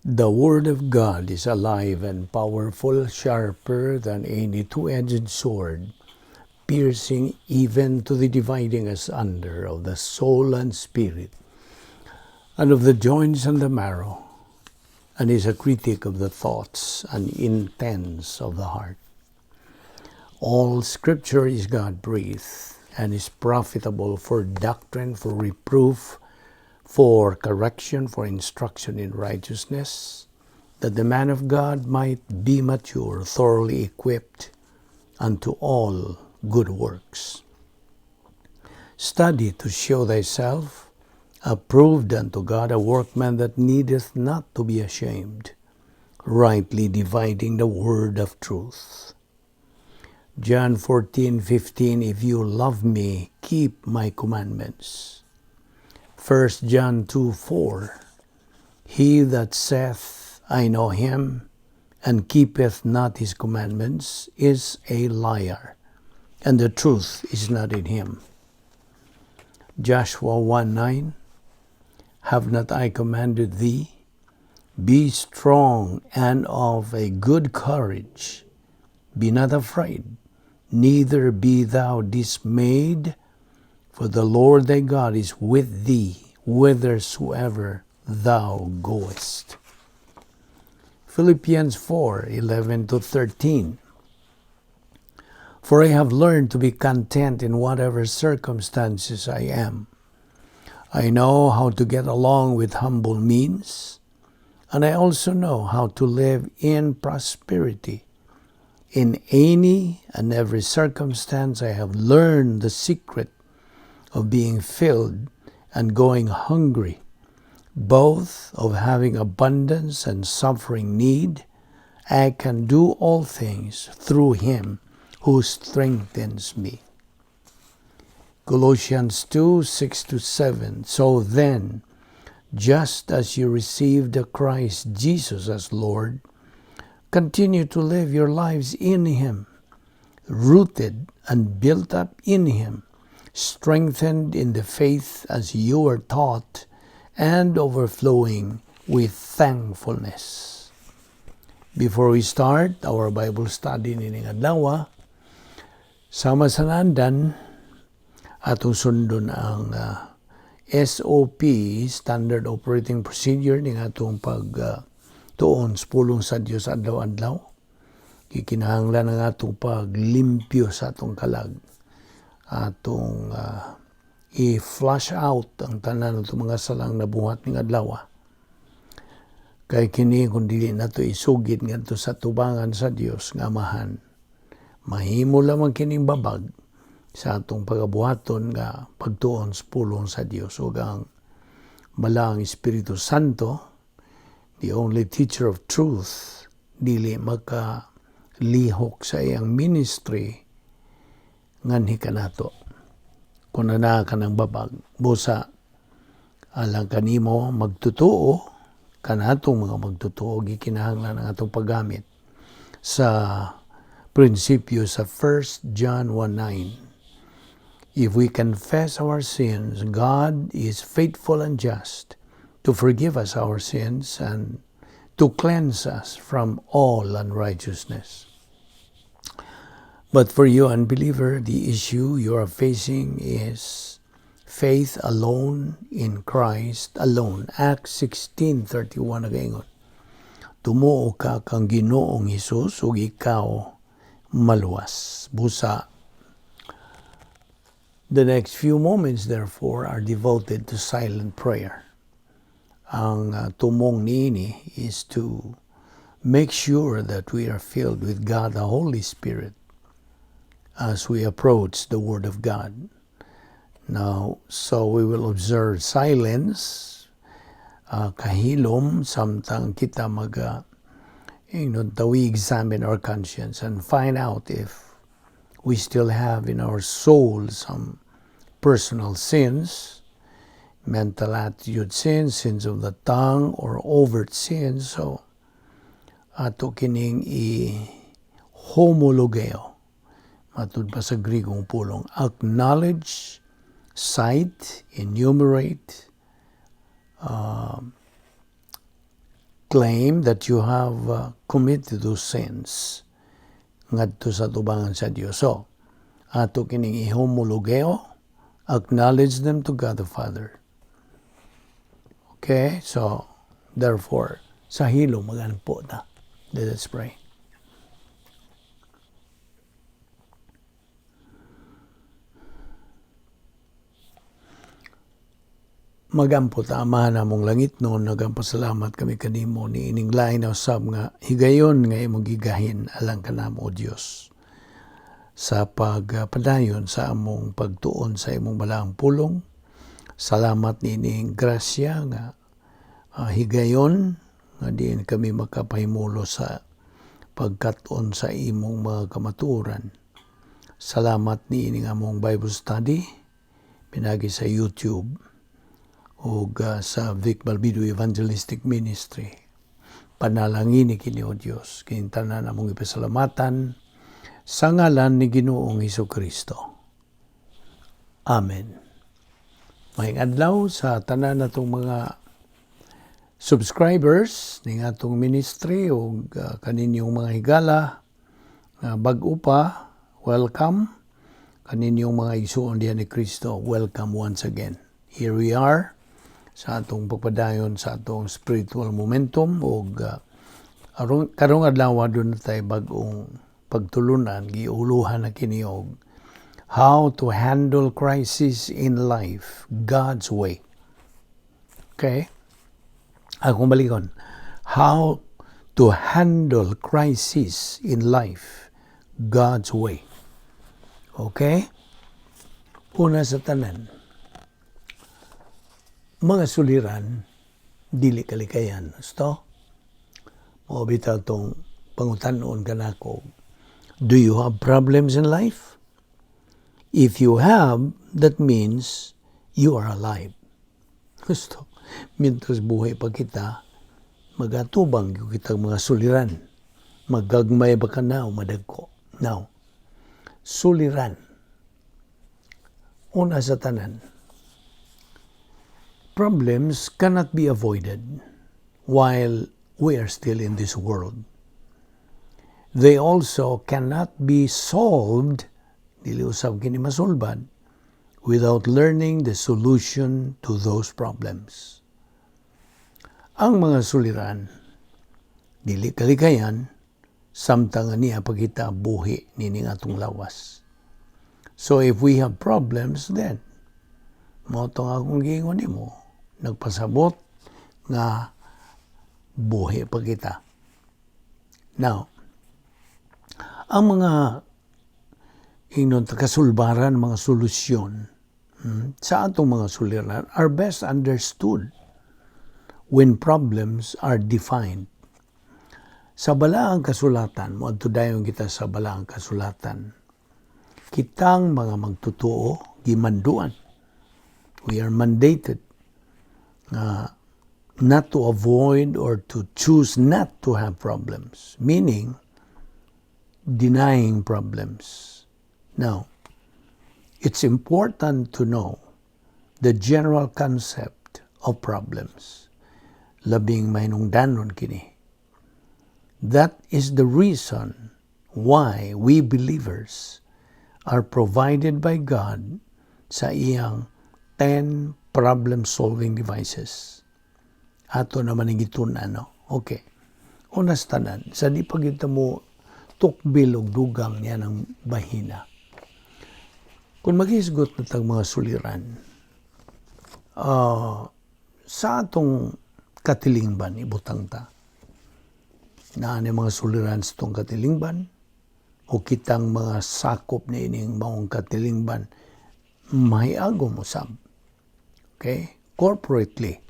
The Word of God is alive and powerful, sharper than any two-edged sword, piercing even to the dividing asunder of the soul and spirit, and of the joints and the marrow, and is a critic of the thoughts and intents of the heart. All Scripture is God-breathed, and is profitable for doctrine, for reproof, for correction, for instruction in righteousness, that the man of God might be mature, thoroughly equipped unto all good works. Study to show thyself approved unto God, a workman that needeth not to be ashamed, rightly dividing the word of truth. John 14:15, if you love me, keep my commandments. 1 John 2:4, he that saith, I know him, and keepeth not his commandments, is a liar, and the truth is not in him. Joshua 1:9, have not I commanded thee? Be strong and of a good courage. Be not afraid, neither be thou dismayed, for the Lord thy God is with thee, whithersoever thou goest. Philippians 4:11-13. For I have learned to be content in whatever circumstances I am. I know how to get along with humble means, and I also know how to live in prosperity. In any and every circumstance I have learned the secret of being filled and going hungry, both of having abundance and suffering need. I can do all things through him who strengthens me. Colossians 2:6-7. So then, just as you received the Christ Jesus as Lord, continue to live your lives in him, rooted and built up in him, strengthened in the faith as you are taught, and overflowing with thankfulness. Before we start our Bible study nining adlaw, sama sa nandan, atong sundon ang SOP, Standard Operating Procedure, ning atong pagtuon pulong sa Dios adlaw-adlaw. Kikinahanglan ang atong paglimpyo sa atong kalag, atong i-flush out ang tanan ng mga salang nabuhat ng adlaw. Kay kini kung dili nato isugid ngadto sa tubangan sa Dios nga Amahan, mahimo lamang kining babag sa atong pagabuhaton nga pagtuon sa pulong sa Dios, ug ang Malang Espiritu Santo, the only teacher of truth, dili makalihok sa iyang ministry nganhi kanato. Kung ana ka ng babag, busa alang kanimo magtutuo, kanatong mga magtutuo, gikinahanglan ang atong paggamit sa prinsipyo sa 1 John 1:9. If we confess our sins, God is faithful and just to forgive us our sins and to cleanse us from all unrighteousness. But for you, unbeliever, the issue you are facing is faith alone in Christ alone. Acts 16:31 nagaingon, tumuo ka kang Ginoong Hesus ug ikaw maluwas. Busa, the next few moments, therefore, are devoted to silent prayer. Ang tumong niini is to make sure that we are filled with God, the Holy Spirit, as we approach the Word of God. Now, so we will observe silence, kahilom, samtang kita we examine our conscience and find out if we still have in our soul some personal sins, mental attitude sins, sins of the tongue, or overt sins. So, ato kining i-homologeo. Matud pa sa Grigong pulong, acknowledge, cite, enumerate, claim that you have committed those sins ngadto sa tubangan sa Dios. So, ato kining ihomologeo, acknowledge them to God the Father. Okay? So, therefore, sa hilo maganpo ta. Let us pray. Magampo ta Amahan namong langit noon, nagampasalamat kami kanimo ni ining lain na usab nga higayon nga imong gigahin alang kanamo o Dios sa pagpadayon sa among pagtuon sa imong balaang pulong. Salamat ni ining grasya nga higayon nga diin kami makapahimulo sa pagkat-on sa imong mga kamatuoran. Salamat ni ining among Bible study pinagi sa YouTube o sa Vic Balbido Evangelistic Ministry. Panalangin ni kini o Dios, kintanan among ipasalamatan sa ngalan ni Ginoong Hesukristo. Amen. Maayong adlaw sa tanan natong mga subscribers ning atong ministry o kaninyong mga higala, bag-o pa, welcome. Kaninyong mga igsuon diyan ni Kristo, welcome once again. Here we are sa atong pagpadayon sa atong spiritual momentum o karong adlaw doon tayo bag-ong pagtulunan, giuluhan na kini og how to handle crisis in life God's way. Okay? Akong balikon. How to handle crisis in life God's way. Okay? Una sa tanan, mga suliran, dili kalikayan. Gusto? Mabitaw itong pangutanon ka na ko. Do you have problems in life? If you have, that means you are alive. Gusto? Mientras buhay pa kita, magatubang yung kitang mga suliran. Magagmay ba ka na o madagko? Now, suliran. Una sa tanan, problems cannot be avoided while we are still in this world. They also cannot be solved, dili usab kini masulbad, without learning the solution to those problems. Ang mga suliran, dili kalikayan, samtang niya pagkita buhi nining atong lawas. So if we have problems, then mo itong akong giingon nimo, nagpasabot nga buhi pa kita. Now, ang mga kasulbaran, mga solusyon sa atong mga suliran are best understood when problems are defined. Sa balaang kasulatan, mo adto dayon kita sa balaang kasulatan, kitang mga magtutuo, gimanduan. We are mandated not to avoid or to choose not to have problems, meaning denying problems. Now, it's important to know the general concept of problems. Labing mahinungdanon kini. That is the reason why we believers are provided by God sa iyang 10 problem-solving devices. Ato naman ang gitunan, no? Okay. Unas tanan, sa di pa kita mo tukbil o dugang niya ng bahina. Kung maghisgot na tag mga suliran, sa atong katilingban, ibutang ta, na mga suliran sa itong katilingban, o kitang mga sakop na ining maong katilingban, may agom usab. Okay? Corporately.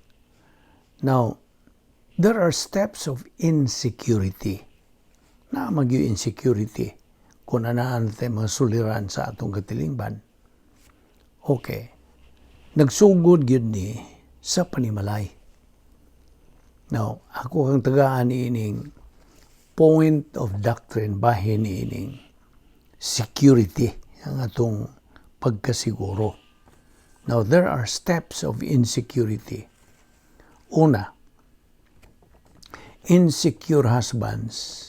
Now, there are steps of insecurity. Na magyo insecurity kung anaan tayo mga suliran sa atong katilingban. Okay. Nagsugod yun ni sa panimalay. Now, ako kang tagaan ining point of doctrine bahin ining security ang atong pagkasiguro. Now, there are steps of insecurity. Una, insecure husbands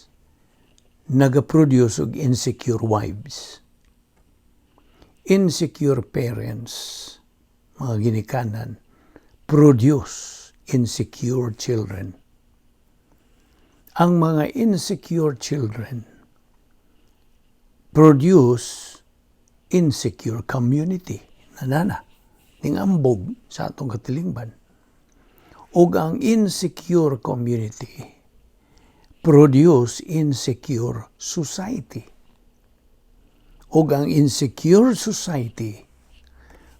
nagaproduce og insecure wives. Insecure parents, mga ginikanan, produce insecure children. Ang mga insecure children produce insecure community. Nanana, ning ambog sa atong katilingban. Ug ang insecure community produce insecure society. Ug ang insecure society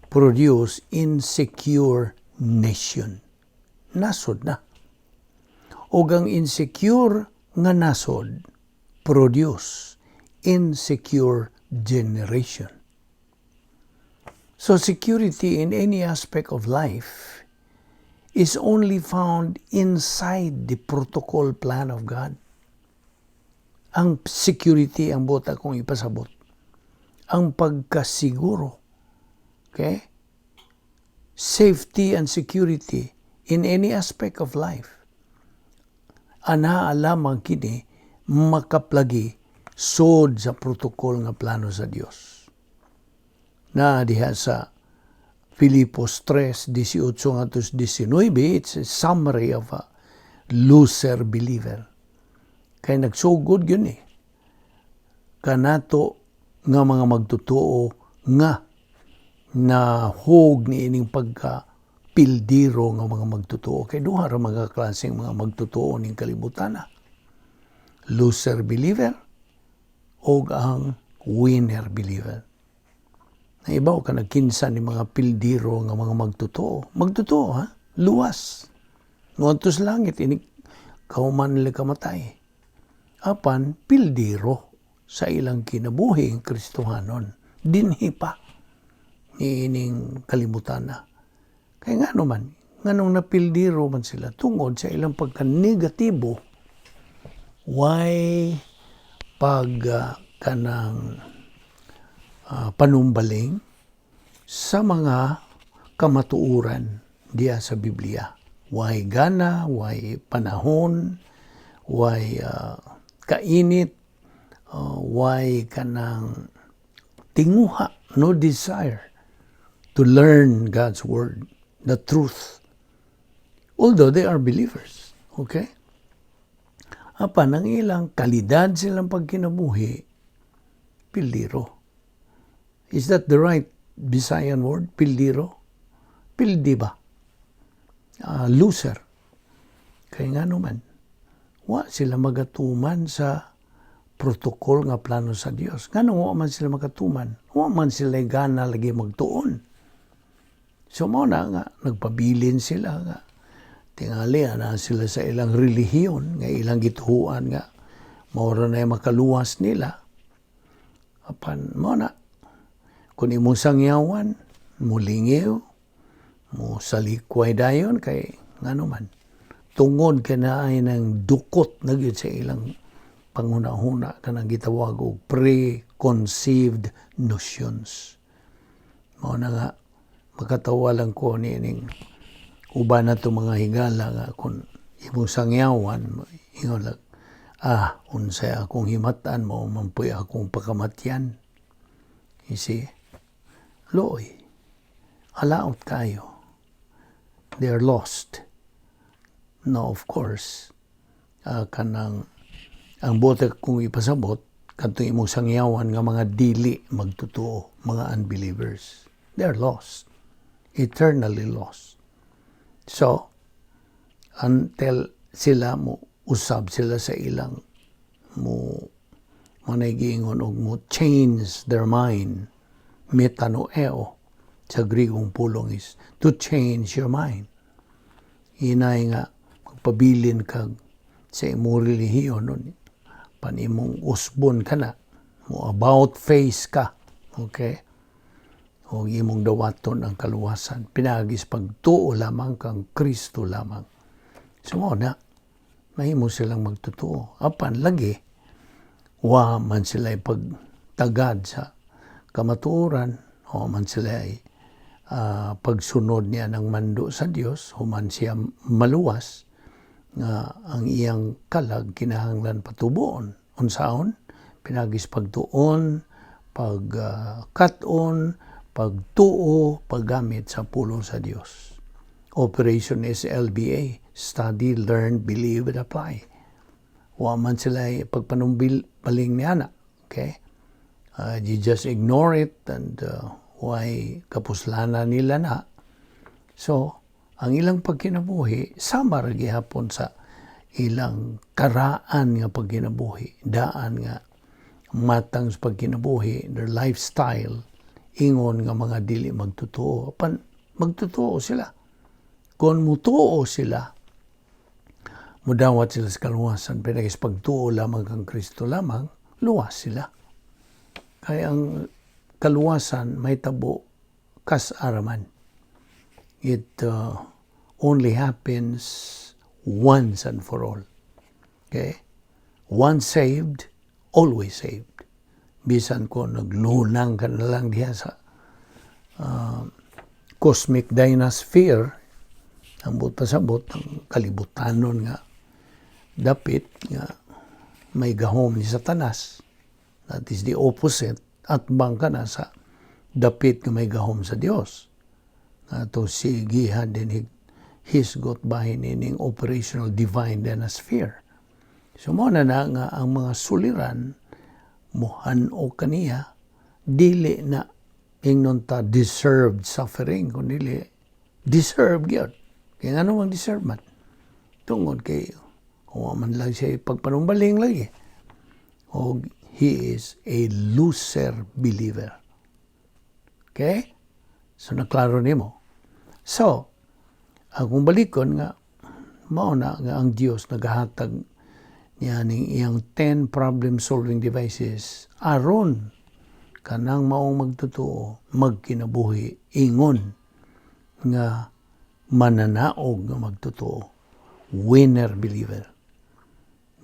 produce insecure nation. Nasod na. Ug ang insecure nga nasod produce insecure generation. So security in any aspect of life is only found inside the protocol plan of God. Ang security ang bota kong ipasabot. Ang pagkasiguro. Okay? Safety and security in any aspect of life. Ana alamang kini makaplagi sod sa protocol nga plano sa Dios. Na diha sa Filipos 3:18-19, it's a summary of a loser believer. Kaya nagsugod yun kanato nga mga magtotoo nga nahog ni ining pagka-pildiro nga mga magtotoo. Kaya duha ra mga klaseng mga magtotoo ning kalibutan. Loser believer o ang winner believer. Naibaw ka nagkinsa ni mga pildiro nga mga magtotoo. Magtotoo, luwas. Nguntos langit, ini kauman nila kamatay. Apan, pildiro sa ilang kinabuhi ang Kristohanon. Dinhi pa ni ining kalimutan na. Kaya nga naman, nganong napildiro man sila tungod sa ilang pagka-negatibo, why kanang panumbaling sa mga kamatuuran diya sa Biblia. Why gana, why panahon, why kainit, why kanang tinguha, no desire to learn God's Word, the truth. Although they are believers, okay? Apan ang ilang kalidad silang pagkinabuhi, pildiro. Is that the right Visayan word? Pildiro? Pildi ba? Loser. Kaya nga naman, wa sila magatuman sa protocol nga plano sa Dios. Nga wa man sila magatuman. Wa man sila gana lagi magtuon. So mo na nga, nagpabilin sila nga. Tingali na sila sa ilang relihiyon, nga ilang gituhuan nga. Maura na yung makaluwas nila. Apan mo na, kung imong sangyawan, mulingiw, mo salikway dayon, kay nga naman, tungod ka na ay ng dukot na gyud sa ilang panghuna-huna ka nang gitawag og preconceived notions. Mao na nga, makatawa lang ko nining uban na itong mga higala nga kung imong sangyawan, ingon lang, unsay akong himatan mo, mampuy akong pakamatyan. You see? Looy. Alaot kayo. They are lost. No, of course, kanang ang bote kung ipasabot, kanto imong sangyawan nga mga dili magtotoo, mga unbelievers. They are lost. Eternally lost. So, until sila mo usab sila sa ilang mo managingon og mo change their mind, metanoeo sa Grigong pulong is to change your mind. Inay nga magpabilin kag sa imong relihiyon nun, panimong usbon ka na, mo about face ka, okay? O imong dawaton ang kaluwasan. Pinagis pagtuo lamang kang Kristo lamang. So na, mahimo silang magtutuo. Apan lagi, wa man sila pagtagad sa kamatuoran, o man sila pagsunod niya ng mando sa Dios, human siya maluwas, nga ang iyang kalag kinahanglan patubuon. Unsaon? Pinagis pagtuon, pagkaton, pagtuo, paggamit sa pulong sa Dios. Operation SLBA, study, learn, believe, and apply. Wa man sila pagpanumbaling ni ana. Okay? You just ignore it and why kapuslanan nila na. So, ang ilang pagkinabuhi, sama ra gihapon sa ilang karaan nga pagkinabuhi, daan nga matang sa pagkinabuhi, their lifestyle, ingon nga mga dili magtotoo. Magtotoo sila. Kung mutuo sila, mudawat sila sa kaluwasan, pinagis pagtuo lamang kang Kristo lamang, luwas sila. Kaya ang kaluwasan may tabo kas araman. It only happens once and for all. Okay? Once saved, always saved. Bisan ko naglunang ka na lang diya sa cosmic dynasphere, ang pasabot, ang kalibutanon nga dapit nga may gahom ni Satanas. That is the opposite. At bang ka na sa dapit nga may gahom sa Dios. Ato sigihan din hisgot bahin ining operational divine dynasphere. So mo na nga ang mga suliran muhan o kaniya dili na ingnon ta deserved suffering kundi deserved gyud. Kaya ano mang deserve man? Tungod kay o man lang siya pagpanumbaling lagi. O he is a loser believer. Okay? So naklaro nimo. So, akong balikon nga, mao na nga ang Dios nagahatag niya ning iyang 10 problem-solving devices aron kanang maong magtotoo, magkinabuhi, ingon nga mananaog nga magtotoo, winner believer.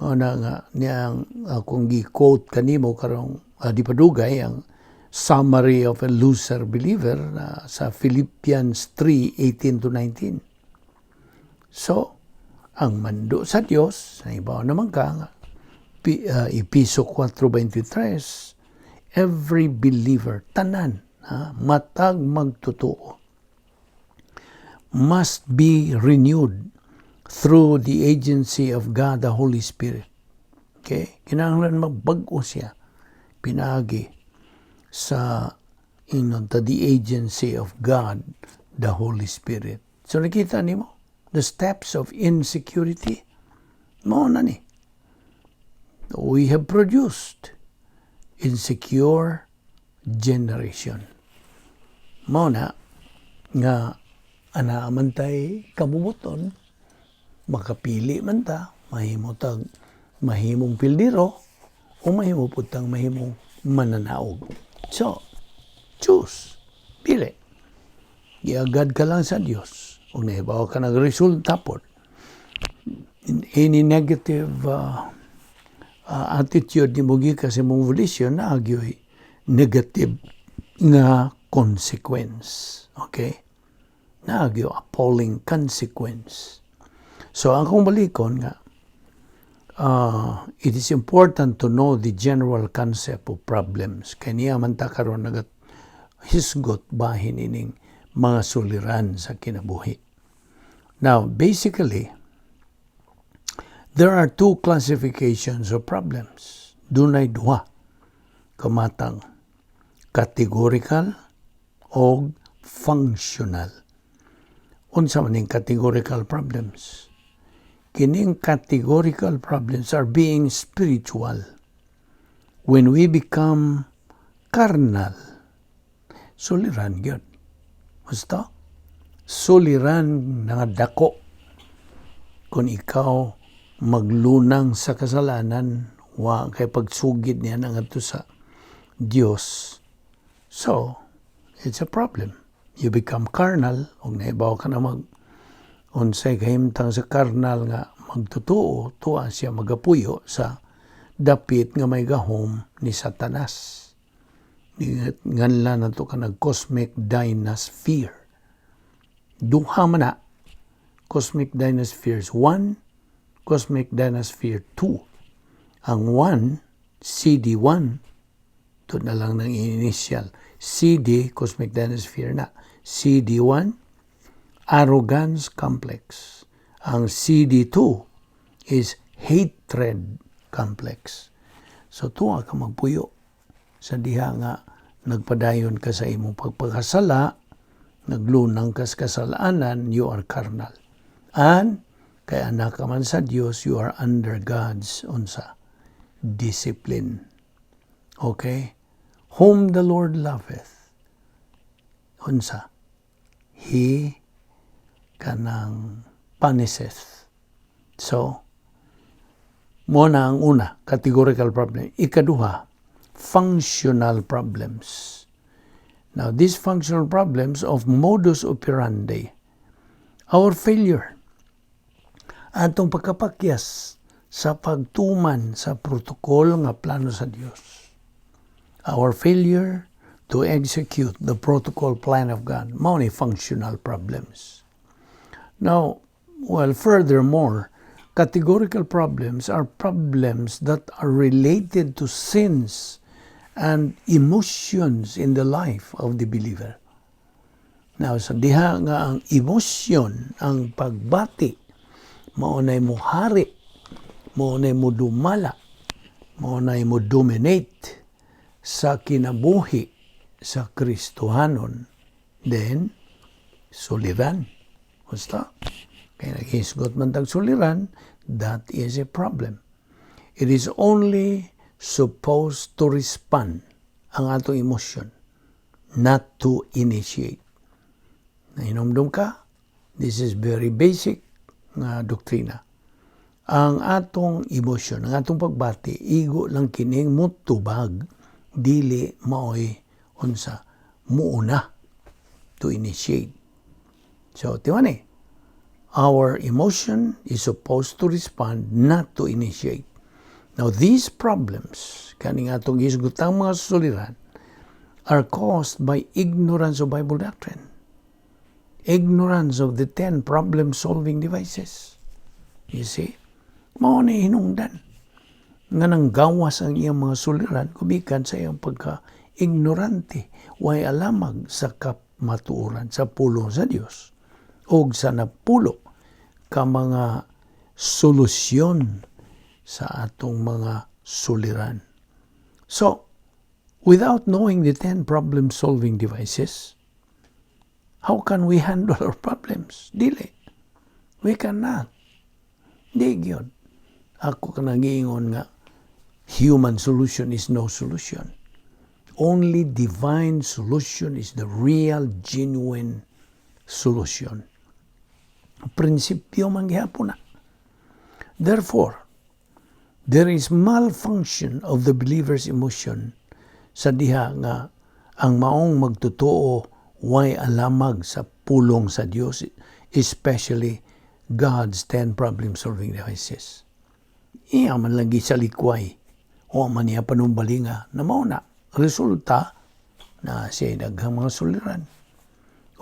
Mao na nga niyang akong gi-quote kanimo karong di padugay ang summary of a loser believer sa Philippians 3:18-19. So, ang mando sa Dios, na ibaw naman ka, Episo 4:23, every believer, tanan, matag magtotoo, must be renewed through the agency of God, the Holy Spirit. Okay? Kinahanglan magbag-o siya, pinagi, sa the agency of God, the Holy Spirit. So nakita nimo the steps of insecurity. Mao na ni. We have produced insecure generation. Mao na nga ana man tay kabubuton, makapili man ta, mahimong pildiro o mahimo putang mahimong mananaog. So, choose. Pili. Iagad ka lang sa Diyos. Kung naibaw ka nag-resulta po. Any negative attitude ni mo kasi mong volition na agyo'y negative nga consequence. Okay? Na agyo appalling consequence. So, ang kong balikon nga, it is important to know the general concept of problems. Kaya niya man ta karon nagat hisgot bahin ining mga suliran sa kinabuhi. Now, basically, there are two classifications of problems. Dunay duha kamatang categorical o functional. Unsa man ning categorical problems? Kining categorical problems are being spiritual. When we become carnal, suliran yun. Basta, suliran nga dako. Kung ikaw maglunang sa kasalanan, wa kay pagsugid niya nga to sa Diyos. So, it's a problem. You become carnal, og naibaw ka na unsay kahimtang sa karnal nga magtotoo, tuwa siya magapuyo sa dapit nga may gahom ni Satanas. Nganla na to ka nag-cosmic dynasphere. Duha man na cosmic dynaspheres. One, Cosmic Dynasty 2. Ang 1, CD1, ito na lang ng initial. CD, Cosmic Dynasty na. CD1, Arrogance Complex. Ang CD2 is Hatred Complex. So, tuwa ka magpuyo. Sa diha nga, nagpadayon ka sa imong pagpakasala, naglunang ka sa kasalanan, you are carnal. And, kay anak ka man sa Diyos, you are under God's discipline. Okay? Whom the Lord loveth, He kanang punisheth. So, muna ang una, categorical problem. Ikaduha, functional problems. Now, these functional problems of modus operandi, our failure, atong pagkapakyas sa pagtuman sa protokol nga plano sa Dios. Our failure to execute the protocol plan of God, mao ni functional problems. Now, furthermore, categorical problems are problems that are related to sins and emotions in the life of the believer. Now, sa diha nga ang emotion, ang pagbati, maunay mo hari, maunay mo dumala, maunay mo dominate sa kinabuhi sa Kristohanon, then, suliran. Basta, kaya naghisgot man tag suliran, that is a problem. It is only supposed to respond ang atong emotion, not to initiate. Nainomdom ka? This is very basic nga doktrina. Ang atong emotion, ang atong pagbati, igo lang kining mutubag, dili maoy muuna to initiate. So, tiwan our emotion is supposed to respond, not to initiate. Now, these problems, kaning atong gisgutang mga suliran, are caused by ignorance of Bible doctrine. Ignorance of the 10 problem-solving devices. You see? Mao ni hinungdan. Nga nang gawas ang iyang mga suliran, kumikan sa iyang pagka-ignorante, way alamag sa kamatuoran, sa pulong sa Dios, o sa napulo ka mga solusyon sa atong mga suliran. So, without knowing the 10 problem-solving devices, how can we handle our problems? Dili. We cannot. Di yun. Ako ka nag-iingon nga, human solution is no solution. Only divine solution is the real, genuine solution. Prinsipyo man gihapon na. Therefore, there is malfunction of the believer's emotion sa diha nga ang maong magtotoo way alamag sa pulong sa Dios, especially God's 10 problem-solving devices. Iya man lagi sa likway, o man niya panumbalinga, na mauna, resulta na siya daghang mga suliran.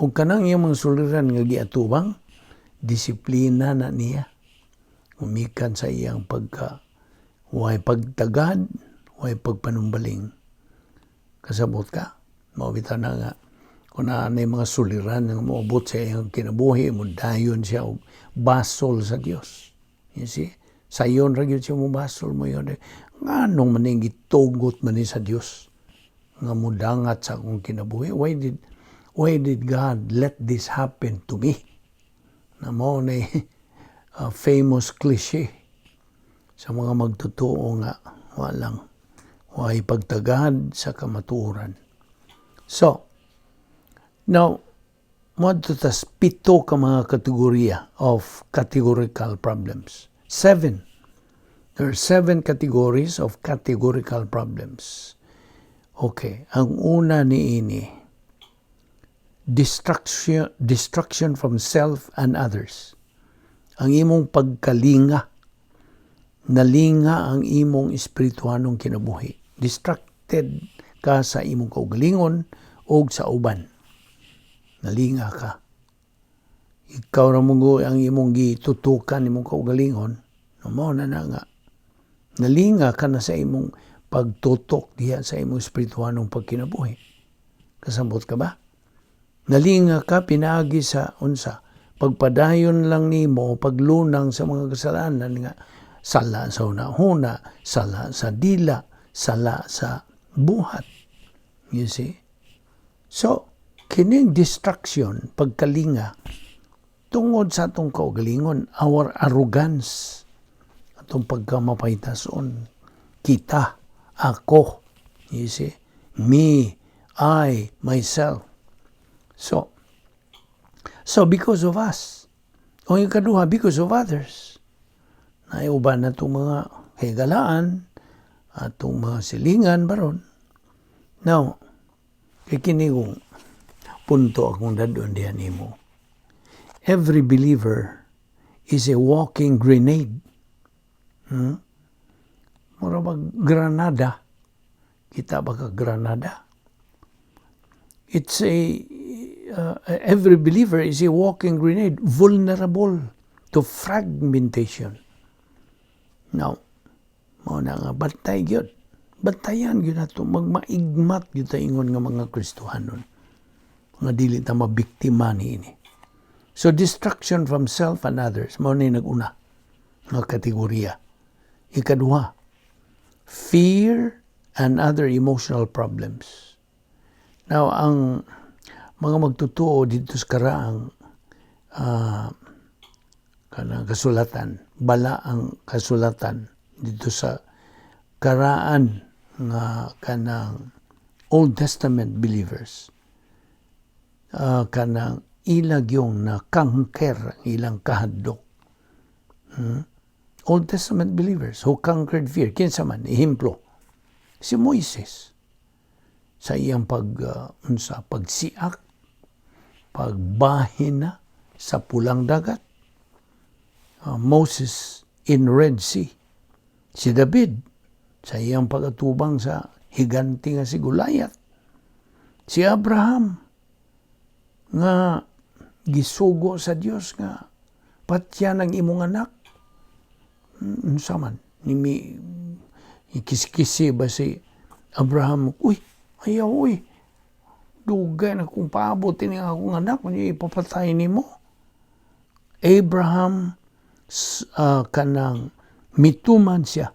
O kanang iyang mga suliran nga giatubang, disiplina na niya. Umikan sa iyang way pagtagad, way pagpanumbaling. Kasabot ka, mawita na nga, kung naanay mga suliran nga maubot sa iyang kinabuhi, dayon siya og basol sa Dios. You see? Sayon ra gyud siya mo basol mo yun. Nganong maning gitugot man ni sa Dios nga mudangat sa akong kinabuhi? Why did God let this happen to me? Na mo na famous cliche sa mga magtotoo nga way pagtagad sa kamatuoran. So, now, madto tas 7 ka mga kategorya of categorical problems. 7. There are 7 categories of categorical problems. Okay, ang una niini, destruction from self and others. Ang imong pagkalinga, nalinga ang imong espirituhanong kinabuhi. Distracted ka sa imong kaugalingon o sa uban. Nalinga ka. Ikaw ra mong ang imong gitutukan imong kaugalingon, Mao na nga. Nalinga ka na sa imong pagtutok diha sa imong espirituhanong pagkinabuhi. Kasabot ka ba? Nalinga ka pinaagi sa unsa? Pagpadayon lang nimo, paglunang sa mga kasalanan nga sala sa hunahuna, sala sa dila, sala sa buhat. You see? So, kining distraction, pagkalinga, tungod sa atong kaugalingon, our arrogance, atong pagkamapaytason, kita, ako, you see, me, I, myself. So because of us, o yung kaduha, because of others, naiuban na itong mga higalaan, atong mga silingan baron. Now, kikinigong punto akong dadon diyan nimo. Every believer is a walking grenade. Mura ba granada? Kita ba ka granada? It's every believer is a walking grenade, vulnerable to fragmentation. Now, mao na nga bantay gyud. Bantayan gyud nato, magmaigmat gyud ta ingon nga mga Kristohanon. Nga dili ta mabiktima niini. So distraction from self and others, mao ni nag-una nga kategorya. Ikaduha, fear and other emotional problems. Now, ang mga magtutuo dito sa karaang kanang kasulatan, bala ang kasulatan dito sa karaan nga kanang Old Testament believers, kanang ilag yung na-conquer ilang kahadlok. Old Testament believers who conquered fear. Kinsa man, ehemplo, si Moises sa iyang pagsiak, pagbahina sa pulang dagat. Moses in Red Sea. Si David sa iyang pagatubang sa higanti nga si Goliath. Si Abraham nga gisugo sa Dios nga patya ng imong anak. Unsa man nimi ikis-kisi ba si Abraham, ayaw, dugay na kung paabot ini akong anak, kunya ipapatay nimo. Abraham kanang mituman siya,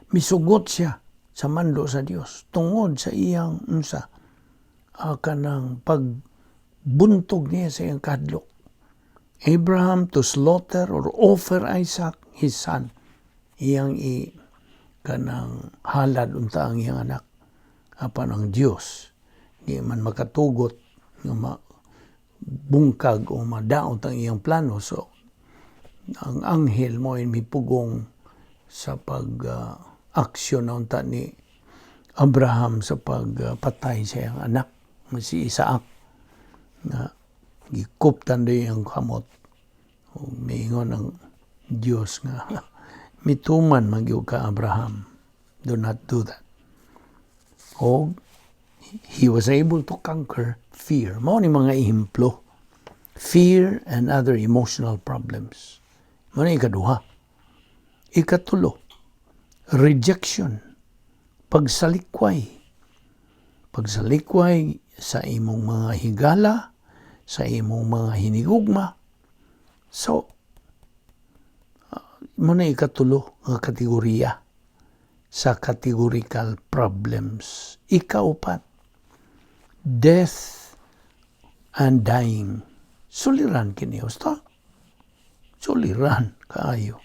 misugot siya sa mando sa Dios tungod sa iyang kanang pagbuntog niya sa iyang kadlok. Abraham to slaughter or offer Isaac, his son, iyang kanang halad unta ang iyang anak. Apan ang Dios di man makatugot nga bungkag o madaot ang iyang plano. So ang anghel mo ay mipugong sa pag-aksyon na unta ni Abraham sa pagpatay sa iyang anak nga si Isaac, na gikuptan do iyang kamot. O miingon ang Dios nga mituman magyud ka, Abraham, do not do that. O he was able to conquer fear. Mao ni mga ehemplo. Fear and other emotional problems. Mao ni ikaduha. Ikatulo, rejection. Pagsalikway. Pagsalikway sa imong mga higala, sa imong mga hinigugma. So, mao ni ikatulo nga kategorya sa categorical problems. Ikaupat, death and dying. Suliran kini usta. Suliran kaayo.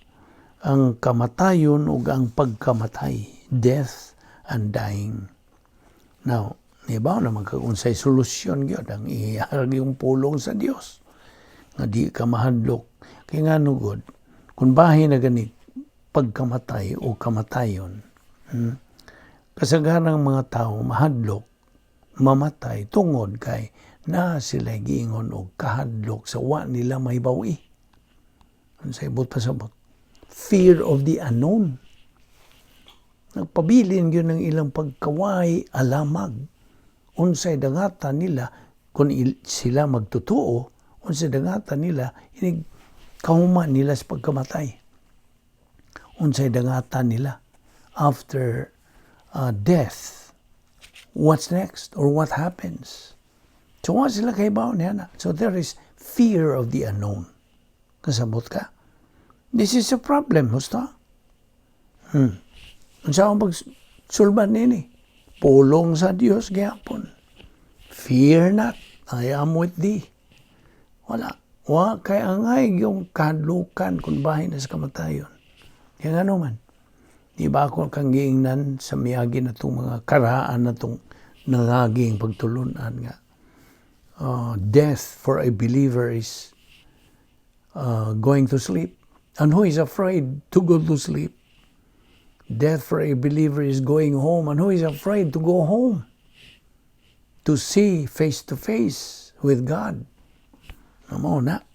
Ang kamatayon ug ang pagkamatay, death and dying. Now, nibaw naman kung unsay solusyon gyud ang iharag yung pulong sa Dios. Nga di ka mahadlok. Kaya nga nugod, kung bahin na ganit pagkamatay o kamatayon, kasagarang mga tao mahadlok, mamatay tungod kay na sila giingon og kahadlok sa wa nila mahibaw-i. Unsay ibot pasabot? Fear of the unknown. Nagpabilin yun ng ilang pagkaway, alamag. Unsay dangatan nila kung sila magtutuo, unsay dangatan nila, kahuman nila sa pagkamatay. unsay dangatan nila after death. What's next or what happens? So what sila kaibaw niya na? So there is fear of the unknown. Kasabot ka? This is a problem, husto? Unsa akong pagsulban nini? Pulong sa Dios gyapon. Fear not, I am with thee. Wala. Kay angay yung kadlukan kung bahin na sa kamatayon. Kaya nga naman, di ba ako kang giingnan sa miyagi na itong mga karaan na itong nangaging pagtulunan nga. Death for a believer is going to sleep. And who is afraid to go to sleep? Death for a believer is going home. And who is afraid to go home? To see face to face with God. Amo na.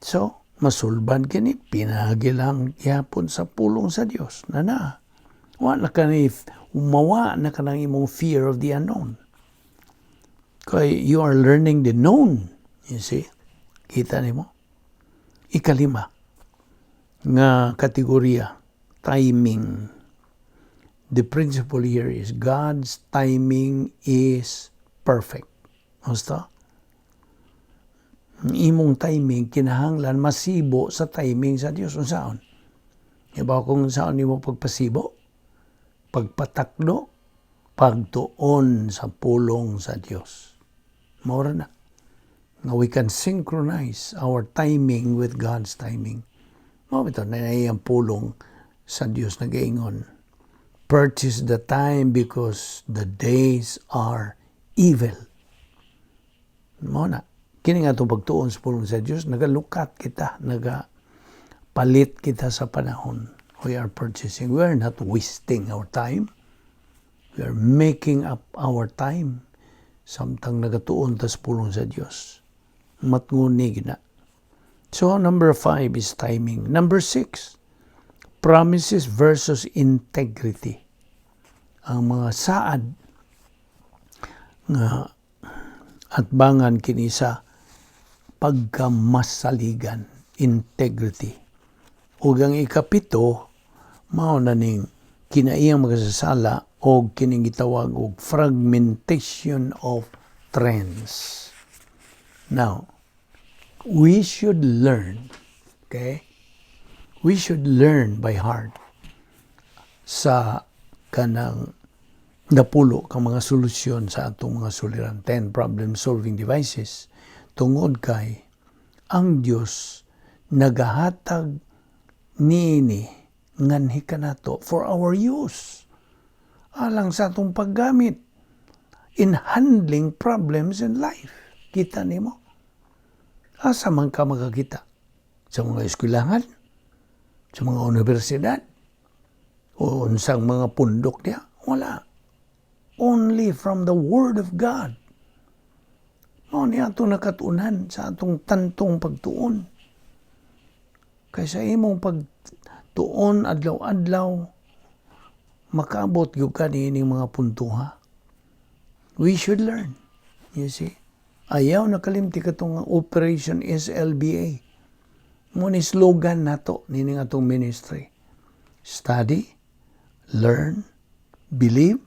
So, masulban kini, pinagi lang yapon sa pulong sa Dios. Nana. Wala ka na umawa na ka ng imong fear of the unknown. Kaya you are learning the known. You see? Kita ni mo? Ikalima. Nga kategorya. Timing. The principle here is God's timing is perfect. Basta? Imong timing, kinahanglan masibo sa timing sa Dios. Unsaon? Iba kung saan mo pagpasibo, pagpatakdo, pagtuon sa pulong sa Dios. Maura na. Now we can synchronize our timing with God's timing. Ito na ang pulong sa Dios na gaingon. Purchase the time because the days are evil. Muna. Kini nga itong pagtuon sa pulong sa Diyos, nagalukat kita, nagapalit kita sa panahon. We are purchasing. We are not wasting our time. We are making up our time. Samtang nagatuon ta sa pulong sa Diyos. Matngunig na. So, number 5 is timing. Number 6, promises versus integrity. Ang mga saad nga atbangan kini sa pagkamasaligan, integrity. Ug ang ikapito, mao na ning kinaiyang magasasala o kining gitawag og fragmentation of trends. Now, we should learn, okay? We should learn by heart sa kanang napulo kang mga solusyon sa atong mga suliran. 10 problem-solving devices. Tungod kay ang Dios nagahatag niini nganhi kanato for our use. Alang sa atong paggamit in handling problems in life. Kita nimo? Asa man ka makakita? Sa mga eskwelahan? Sa mga universidad? O unsang mga pundok niya? Wala. Only from the Word of God. Mao ni ato nakatunan sa atong tantong pagtuon. Kaysa imong pagtuon adlaw-adlaw, makaabot gyud ka niining mga puntuha. We should learn. You see? Ayaw nakalimti katong Operation SLBA. Mo ni slogan nato nining atong ministry. Study, learn, believe,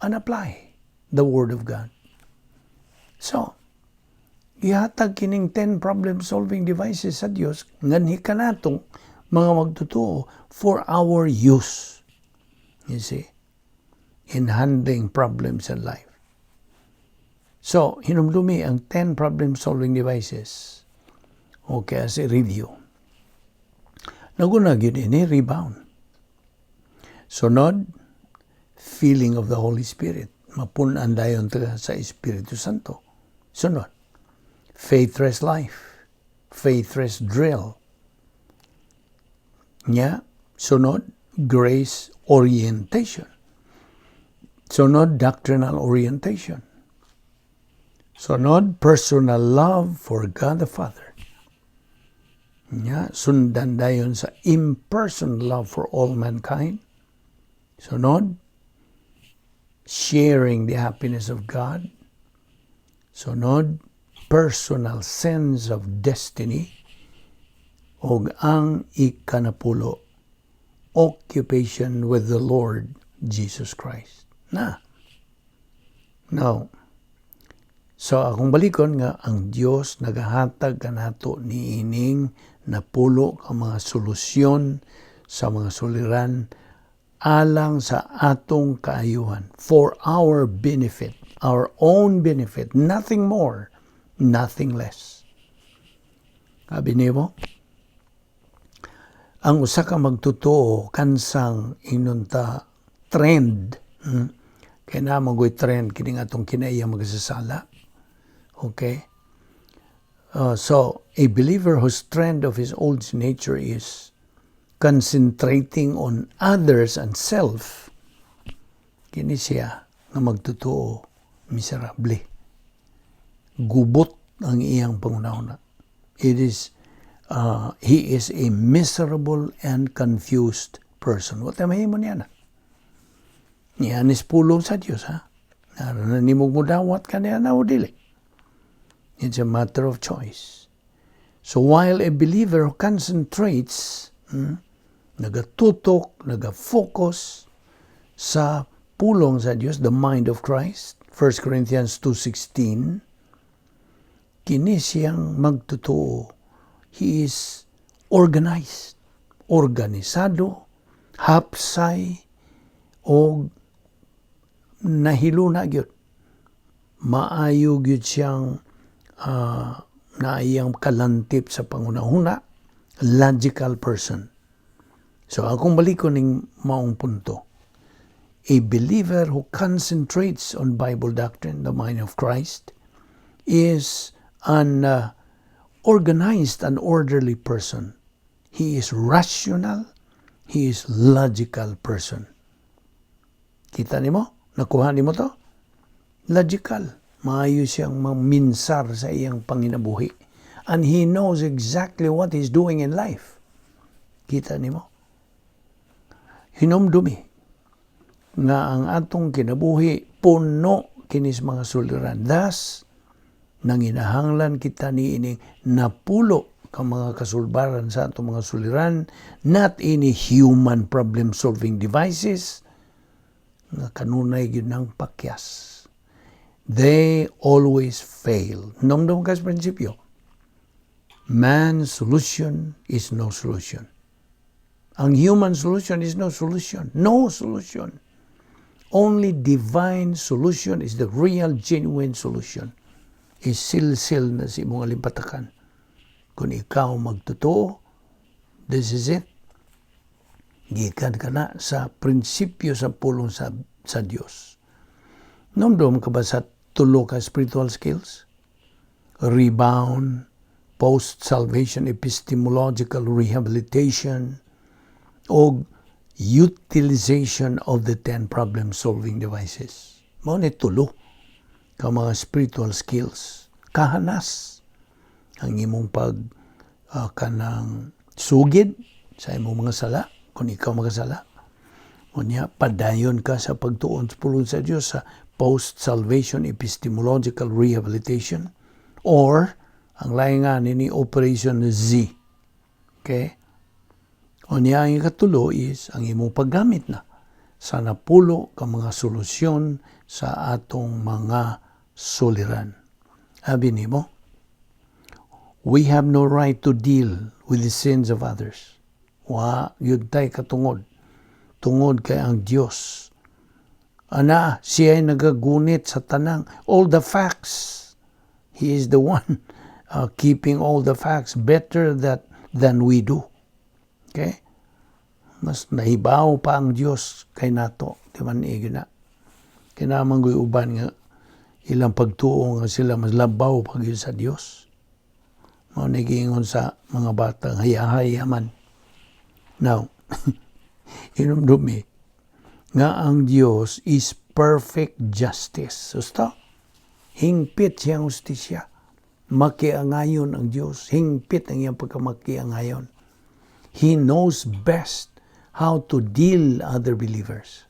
and apply the Word of God. So, ihatag kining 10 problem-solving devices sa Dios nganhi kanatong mga magtutuo for our use. You see? In handling problems in life. So, hinumdumi ang 10 problem-solving devices. Okay, as a review. Nagunag yun ini, rebound. Sunod, feeling of the Holy Spirit. Mapunan dayon sa Espiritu Santo. Sunod, faith-rest life. Faith-rest drill. Nya, sunod, grace orientation. Sunod, doctrinal orientation. Sunod, personal love for God the Father. Nya, sundan dayon sa impersonal love for all mankind. Sunod, sharing the happiness of God. Sunod, personal sense of destiny. O ang ikanapulo, occupation with the Lord Jesus Christ. Now, so akong balikon nga ang Dios nagahatag kanato niining napulo ka mga solusyon sa mga suliran alang sa atong kaayuhan, for our benefit, our own benefit, nothing more, nothing less. Sabi niyo, ang usa ka magtotoo kansang inunta trend, kaya na magoy trend kining atong kinaiya magasasala. Okay? So, a believer whose trend of his old nature is concentrating on others and self, kini siya nga magtotoo miserable. Gubot ang iyang pangunahuna. He is a miserable and confused person. What am I mo niya na? Yan is pulong sa Diyos, ha? Naranimog mo dawat ka niya na o dili. It's a matter of choice. So while a believer concentrates, nagatutok, nagafocus sa pulong sa Diyos, the mind of Christ, 1 Corinthians 2:16, kini siyang magtotoo. He is organized, organisado, hapsay, o nahiluna gyud. Maayo gyud siyang naayang kalantip sa pangunahuna, logical person. So akong balikon ning maong punto. A believer who concentrates on Bible doctrine, the mind of Christ, is an organized and orderly person. He is rational. He is logical person. Kita nimo? Nakuha nimo to? Logical. Maayo siyang maminsar sa iyang panginabuhi. And he knows exactly what he's doing in life. Kita nimo? Hinumdumi nga ang atong kinabuhi puno kinis mga suliran. Thus, nanginahanglan kita niining napulo ka mga kasulbaran sa atong mga suliran, not any human problem-solving devices nga kanunay gyud ng pakyas. They always fail. Nomdom ka sa prinsipyo. Man's solution is no solution. Ang human solution is no solution. No solution. Only divine solution is the real, genuine solution. Isil-sil na si mong alimpatakan. Kung ikaw magtotoo, this is it. Gikan ka na sa prinsipyo sa pulong sa Diyos. Nomdom ka ba sa tulo ka spiritual skills? Rebound, post-salvation epistemological rehabilitation, o utilization of the 10 problem-solving devices. Mao ni tulo ka mga spiritual skills. Kahanas ang imong kanang sugid sa imong mga sala, kung ikaw magasala. Unya, padayon ka sa pagtuon sa pulong sa Diyos sa post-salvation epistemological rehabilitation, or ang lain nga ni Operation Z. Okay? Unya, ang ikatulo is ang imong paggamit na sa napulo ka mga solusyon sa atong mga suliran. Abi nimo, we have no right to deal with the sins of others. Yun tay katungod. Tungod kay ang Diyos. Siya ay nagagunit sa tanang. All the facts. He is the one keeping all the facts better than we do. Okay? Mas nahibaw pa ang Diyos kay nato. Di man na. Kinaman ko'y uban nga ilang pagtuo nga sila mas labaw pag sa Diyos. Mao nagingon sa mga batang hayaman. Now, inumdumi nga ang Diyos is perfect justice. Susta? Hingpit siyang justisya. Makiangayon ang Diyos. Hingpit ang iyang pagkamakiangayon. He knows best how to deal other believers.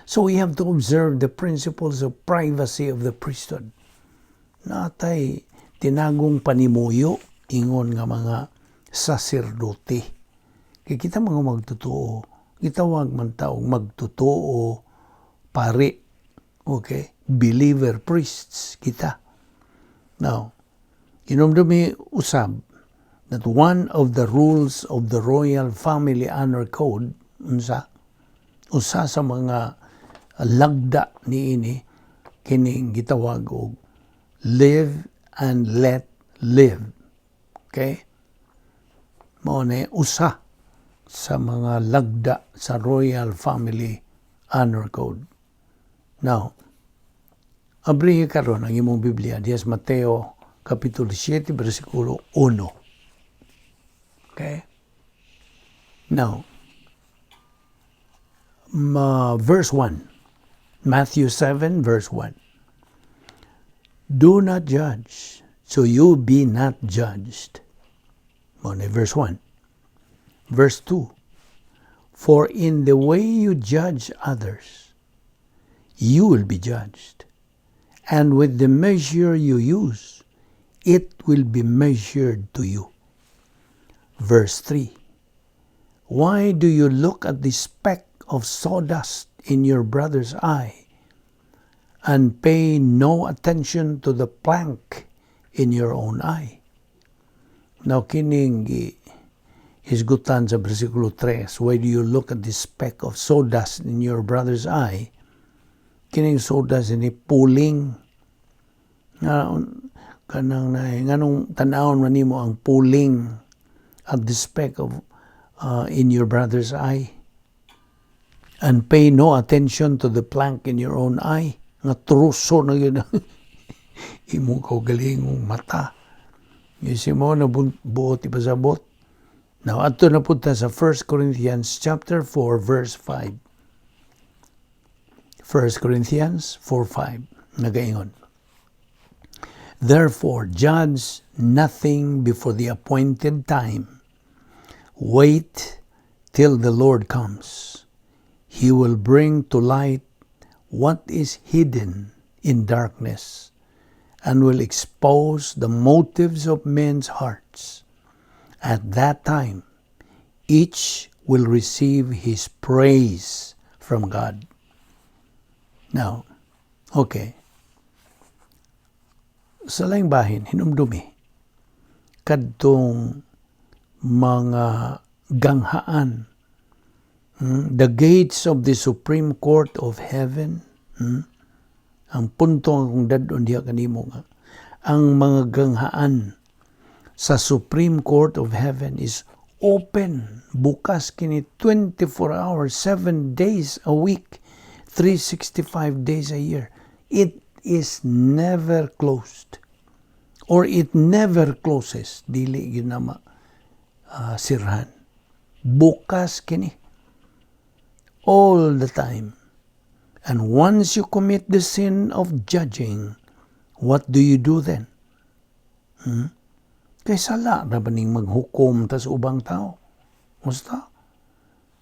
So we have to observe the principles of privacy of the priesthood. Natay tinagong panimuyo ingon nga mga saserdote. Kaya kita mga magtotoo, gitawag man taong magtotoo, pare, okay? Believer priests kita. Now, inumdumi usab that one of the rules of the Royal Family Honor Code, usa sa mga lagda niini, kining gitawag og live and let live. Okay? Mao ni usa sa mga lagda sa Royal Family Honor Code. Now, abrihe karon ang imong Biblia diya sa Mateo Kapitulo 7, versikulo 1. Okay? Now, verse 1. Matthew 7, verse 1. Do not judge, so you be not judged. Verse 1. Verse 2. For in the way you judge others, you will be judged. And with the measure you use, it will be measured to you. Verse 3. Why do you look at the speck of sawdust in your brother's eye and pay no attention to the plank in your own eye? Now, kining hisgutan sa versikulo 3, why do you look at the speck of sawdust in your brother's eye? Kining sawdust ini puling. Nganong tanawon man nimo ang puling at the speck of in your brother's eye, and pay no attention to the plank in your own eye. Nga truso na yun imong kaugalingong mata. Isi mo na buot ipasabot. Now, ato na punta sa 1 Corinthians chapter 4, verse 5. 1 Corinthians 4:5. Nagaingon. Therefore, judge nothing before the appointed time. Wait till the Lord comes. He will bring to light what is hidden in darkness and will expose the motives of men's hearts. At that time, each will receive his praise from God. Now, okay. Sa laing bahin, hinumdumi, kadtong mga ganghaan, the gates of the Supreme Court of Heaven, ang punto kung dadon diha kanimo nga, ang mga ganghaan sa Supreme Court of Heaven is open, bukas kini 24 hours, 7 days a week, 365 days a year. It is never closed, or it never closes. Dili yun na sirhan. Bukas kini all the time. And once you commit the sin of judging, what do you do then? Kay sala na ba ning maghukom ta sa ubang tao? Musta?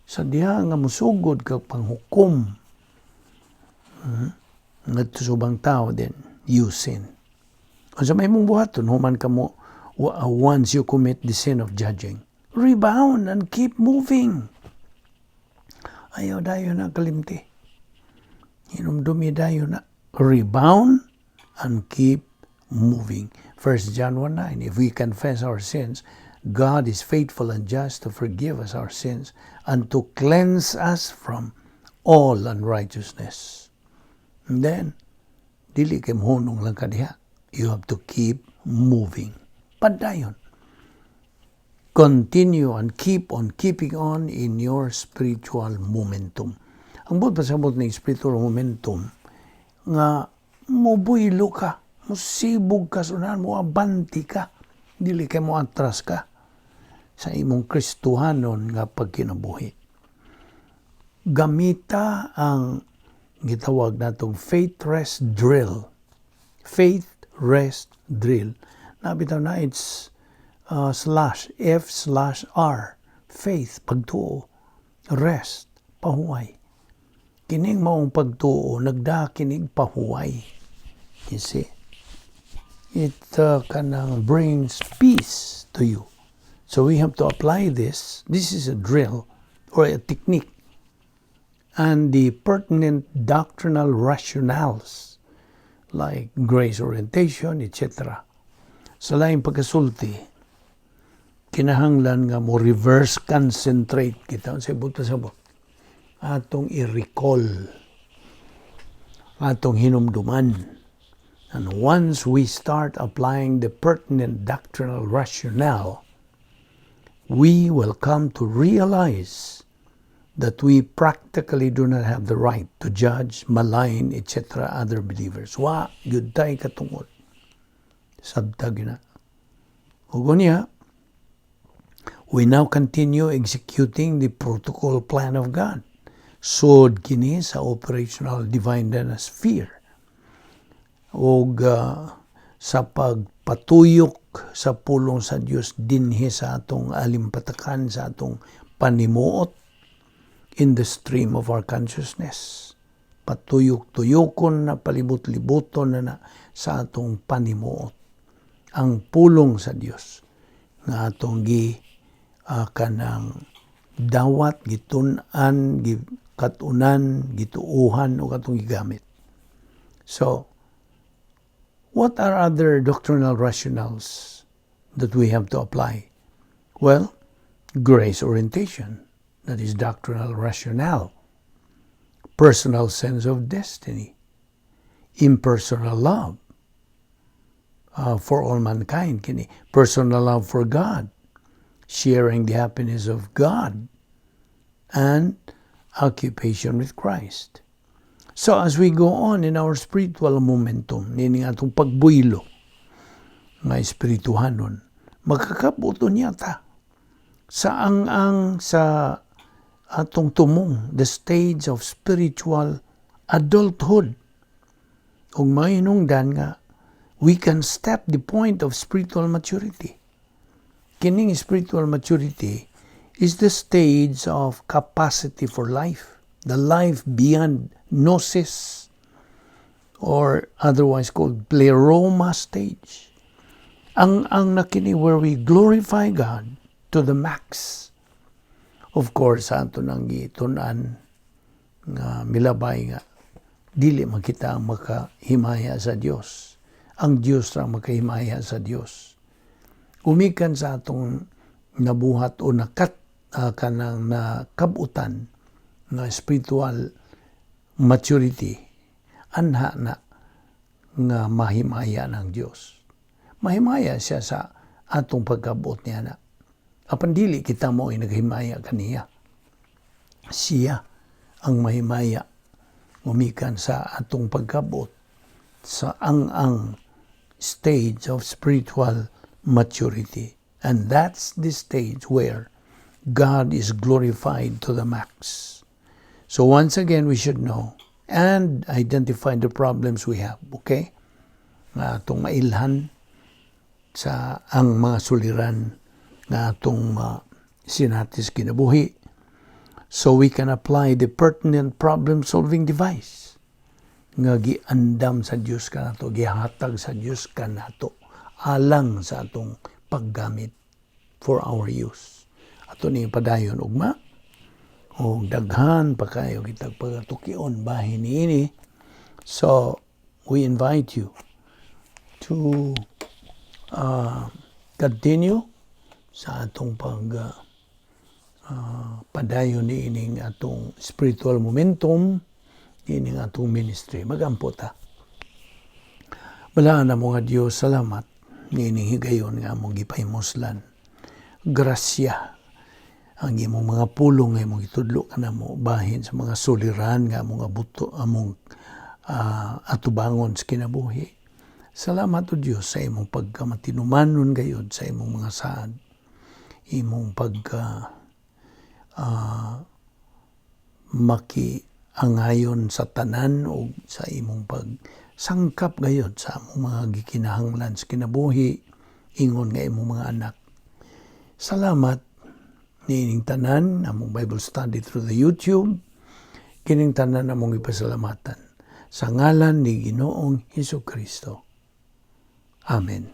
Sa diha nga musugod kag panghukom. Ngadto sa ubang tao then you sin. Unsa may mong buhaton human kamo once you commit the sin of judging? Rebound and keep moving. Ayaw dayo na kalimti. Hinumdumi dayo na. Rebound and keep moving. 1 John 1:9, if we confess our sins, God is faithful and just to forgive us our sins and to cleanse us from all unrighteousness. And then, dili kay mohunong lang kadiha. You have to keep moving. Padayon. Continue and keep on keeping on in your spiritual momentum. Ang buot pasabot ng spiritual momentum, nga mobuylo ka, musibog ka, sunan mo abanti ka, dili kay mo atras ka sa imong Kristuhanon nga pagkinabuhi. Gamita ang gitawag natong faith rest drill. Faith rest drill. Nabitaw na it's /F/R. Faith, pagtuo. Rest, pahuway. Kining maong pagtuo, nagdakinig pahuway. You see? It kanang brings peace to you. So we have to apply this. This is a drill or a technique. And the pertinent doctrinal rationales like grace orientation, etc. Sa laing pagkasulti, kinahanglan nga mo reverse concentrate kita sa buto sabot. Atong i-recall, atong hinumduman. And once we start applying the pertinent doctrinal rationale, we will come to realize that we practically do not have the right to judge, malign, etc. other believers. Wa, yun tayo katungod. Sabtag na. Ugo niya, we now continue executing the protocol plan of God. Sod kini sa operational divine sphere. O sa pagpatuyok sa pulong sa Diyos dinhi sa atong alimpatakan, sa atong panimuot, in the stream of our consciousness. Patuyok-tuyokon na palibot-liboton na sa atong panimuot. Ang pulong sa Dios nga atong kanang dawat, gitun-an, katunan, gituuhan o katong gigamit. So, what are other doctrinal rationales that we have to apply? Well, grace orientation. That is doctrinal rationale. Personal sense of destiny. Impersonal love for all mankind. Kini. Personal love for God. Sharing the happiness of God. And occupation with Christ. So as we go on in our spiritual momentum, nining atong pagbuylo, nga espirituhanon, magkakabuto niya ta. Sa atong tumong, the stage of spiritual adulthood. Kung mainungdan nga, we can step the point of spiritual maturity. Kining spiritual maturity is the stage of capacity for life, the life beyond gnosis, or otherwise called pleroma stage. Ang nakini where we glorify God to the max. Of course, ato nang gitunan nga milabay nga dili man kita makahimaya sa Dios. Ang Dios ra makahimaya sa Dios. Umikan sa atong nabuhat o kanang nakabutan nga spiritual maturity anha na nga mahimaya ng Dios. Mahimaya siya sa atong pagkabot niya na. Apan dili kita mo ay naghimaya kaniya. Siya ang mahimaya umikan sa atong pagkabot sa ang stage of spiritual maturity. And that's the stage where God is glorified to the max. So once again, we should know and identify the problems we have, okay? Nga atong mailhan sa ang mga suliran nga atong sinatis kinabuhi, so we can apply the pertinent problem-solving device nga giandam sa Dios kanato, gihatag sa Dios kanato alang sa atong paggamit for our use. Ato ni padayon ugma o daghan pa kayo kitag pagatukion bahin niini. So we invite you to continue sa atong padayon niining atong spiritual momentum, niining atong ministry. Magampo ta. Balaan na mga Diyos, salamat niining higayon nga among gipahimoslan. Grasya ang imong mga pulong nga imong itudlo kanamo bahin sa mga suliran nga among abuto among atubangon sa kinabuhi. Salamat o Diyos sa imong pagkamatinumanon gayud sa imong mga saad. Imong makiangayon sa tanan o sa imong pagsangkap gayud sa among mga gikinahanglan sa kinabuhi ingon nga imong mga anak. Salamat niining tanan among Bible study through the YouTube. Kining tanan among ipasalamatan sa ngalan ni Ginoong Hesukristo. Amen.